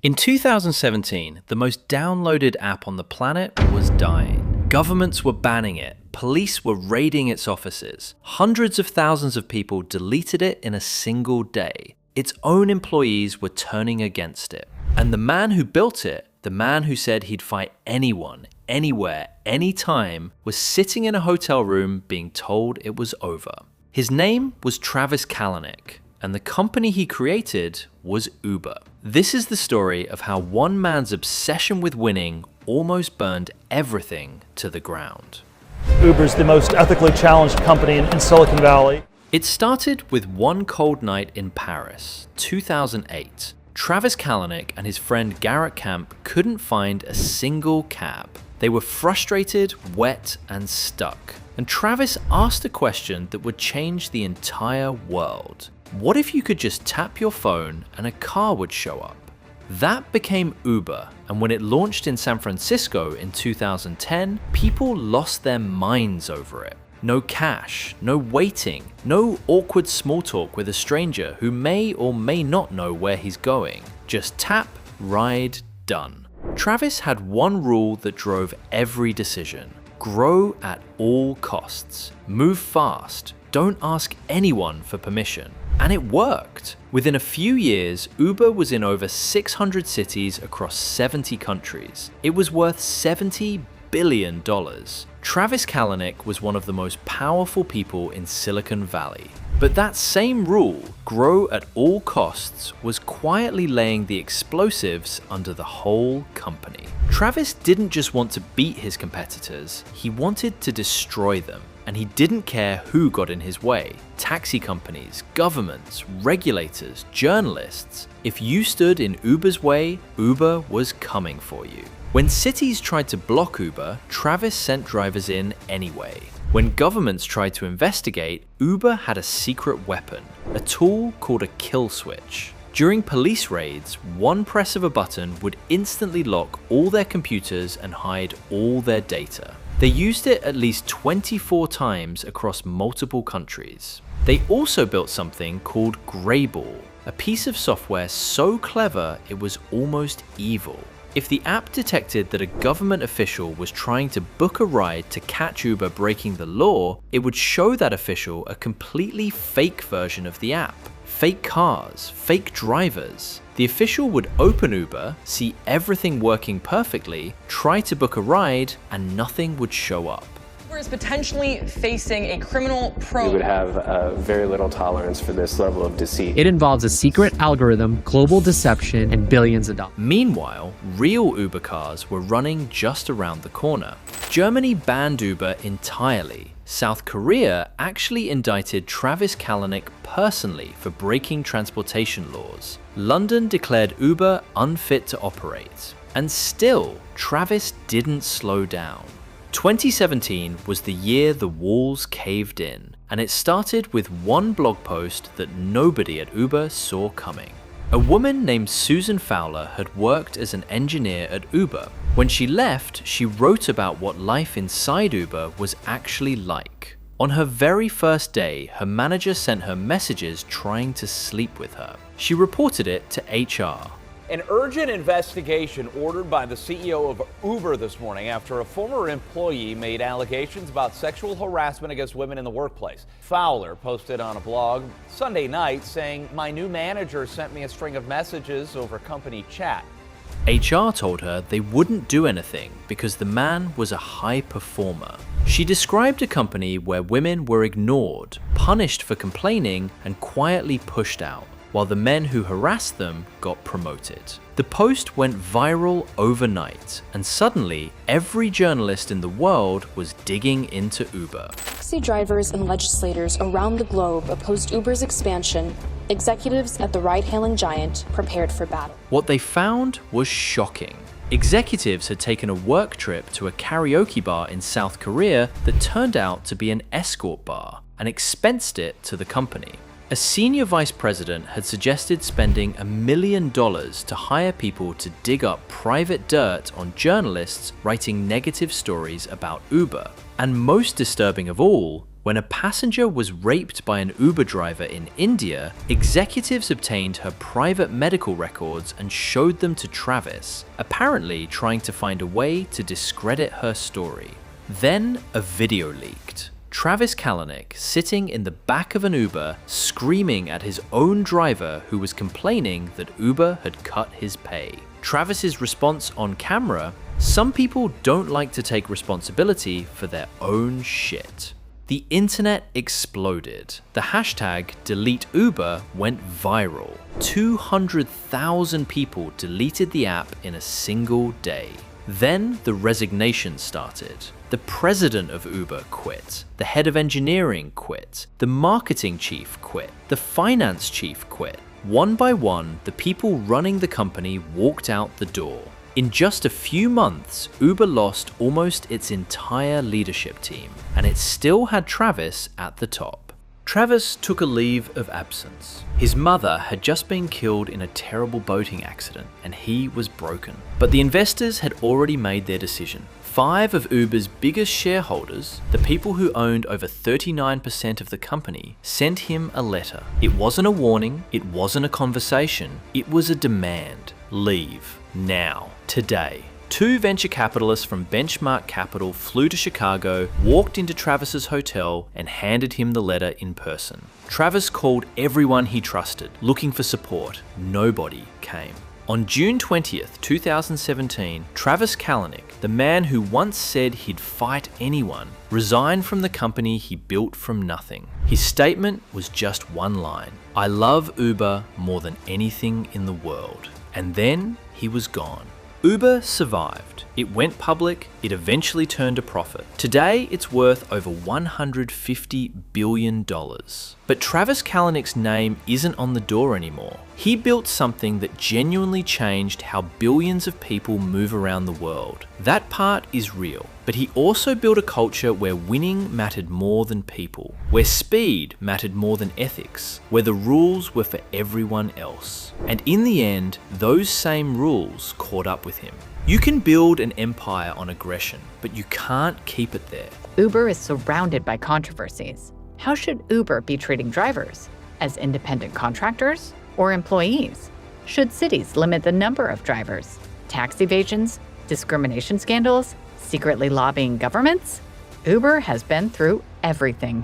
In 2017, the most downloaded app on the planet was dying. Governments were banning it, police were raiding its offices, hundreds of thousands of people deleted it in a single day. Its own employees were turning against it. And the man who built it, the man who said he'd fight anyone, anywhere, anytime, was sitting in a hotel room being told it was over. His name was Travis Kalanick, and the company he created was Uber. This is the story of how one man's obsession with winning almost burned everything to the ground. Uber's the most ethically challenged company in Silicon Valley. It started with one cold night in Paris, 2008. Travis Kalanick and his friend Garrett Camp couldn't find a single cab. They were frustrated, wet, and stuck. And Travis asked a question that would change the entire world. What if you could just tap your phone and a car would show up? That became Uber, and when it launched in San Francisco in 2010, people lost their minds over it. No cash, no waiting, no awkward small talk with a stranger who may or may not know where he's going. Just tap, ride, done. Travis had one rule that drove every decision. Grow at all costs. Move fast. Don't ask anyone for permission. And it worked. Within a few years, Uber was in over 600 cities across 70 countries. It was worth $70 billion. Travis Kalanick was one of the most powerful people in Silicon Valley. But that same rule, grow at all costs, was quietly laying the explosives under the whole company. Travis didn't just want to beat his competitors, he wanted to destroy them. And he didn't care who got in his way. Taxi companies, governments, regulators, journalists. If you stood in Uber's way, Uber was coming for you. When cities tried to block Uber, Travis sent drivers in anyway. When governments tried to investigate, Uber had a secret weapon, a tool called a kill switch. During police raids, one press of a button would instantly lock all their computers and hide all their data. They used it at least 24 times across multiple countries. They also built something called Greyball, a piece of software so clever it was almost evil. If the app detected that a government official was trying to book a ride to catch Uber breaking the law, it would show that official a completely fake version of the app. Fake cars, fake drivers. The official would open Uber, see everything working perfectly, try to book a ride, and nothing would show up. Uber is potentially facing a criminal probe. We would have very little tolerance for this level of deceit. It involves a secret algorithm, global deception, and billions of dollars. Meanwhile, real Uber cars were running just around the corner. Germany banned Uber entirely. South Korea actually indicted Travis Kalanick personally for breaking transportation laws. London declared Uber unfit to operate. And still, Travis didn't slow down. 2017 was the year the walls caved in, and it started with one blog post that nobody at Uber saw coming. A woman named Susan Fowler had worked as an engineer at Uber. When she left, she wrote about what life inside Uber was actually like. On her very first day, her manager sent her messages trying to sleep with her. She reported it to HR. An urgent investigation ordered by the CEO of Uber this morning after a former employee made allegations about sexual harassment against women in the workplace. Fowler posted on a blog Sunday night saying, "My new manager sent me a string of messages over company chat." HR told her they wouldn't do anything because the man was a high performer. She described a company where women were ignored, punished for complaining, and quietly pushed out, while the men who harassed them got promoted. The post went viral overnight, and suddenly every journalist in the world was digging into Uber. Taxi drivers and legislators around the globe opposed Uber's expansion. Executives at the ride-hailing giant prepared for battle. What they found was shocking. Executives had taken a work trip to a karaoke bar in South Korea that turned out to be an escort bar and expensed it to the company. A senior vice president had suggested spending $1 million to hire people to dig up private dirt on journalists writing negative stories about Uber. And most disturbing of all, When a passenger was raped by an Uber driver in India, executives obtained her private medical records and showed them to Travis, apparently trying to find a way to discredit her story. Then a video leaked. Travis Kalanick sitting in the back of an Uber screaming at his own driver who was complaining that Uber had cut his pay. Travis's response on camera: "Some people don't like to take responsibility for their own shit." The internet exploded. The hashtag #DeleteUber went viral. 200,000 people deleted the app in a single day. Then the resignation started. The president of Uber quit. The head of engineering quit. The marketing chief quit. The finance chief quit. One by one, the people running the company walked out the door. In just a few months, Uber lost almost its entire leadership team, and it still had Travis at the top. Travis took a leave of absence. His mother had just been killed in a terrible boating accident, and he was broken. But the investors had already made their decision. 5 of Uber's biggest shareholders, the people who owned over 39% of the company, sent him a letter. It wasn't a warning, it wasn't a conversation, it was a demand. Leave. Now. Today. 2 venture capitalists from Benchmark Capital flew to Chicago, walked into Travis's hotel, and handed him the letter in person. Travis called everyone he trusted, looking for support. Nobody came. On June 20th, 2017, Travis Kalanick, the man who once said he'd fight anyone, resigned from the company he built from nothing. His statement was just one line: "I love Uber more than anything in the world." And then he was gone. Uber survived. It went public, it eventually turned a profit. Today, it's worth over $150 billion. But Travis Kalanick's name isn't on the door anymore. He built something that genuinely changed how billions of people move around the world. That part is real. But he also built a culture where winning mattered more than people, where speed mattered more than ethics, where the rules were for everyone else. And in the end, those same rules caught up with him. You can build an empire on aggression, but you can't keep it there. Uber is surrounded by controversies. How should Uber be treating drivers? As independent contractors or employees? Should cities limit the number of drivers? Tax evasions? Discrimination scandals? Secretly lobbying governments? Uber has been through everything.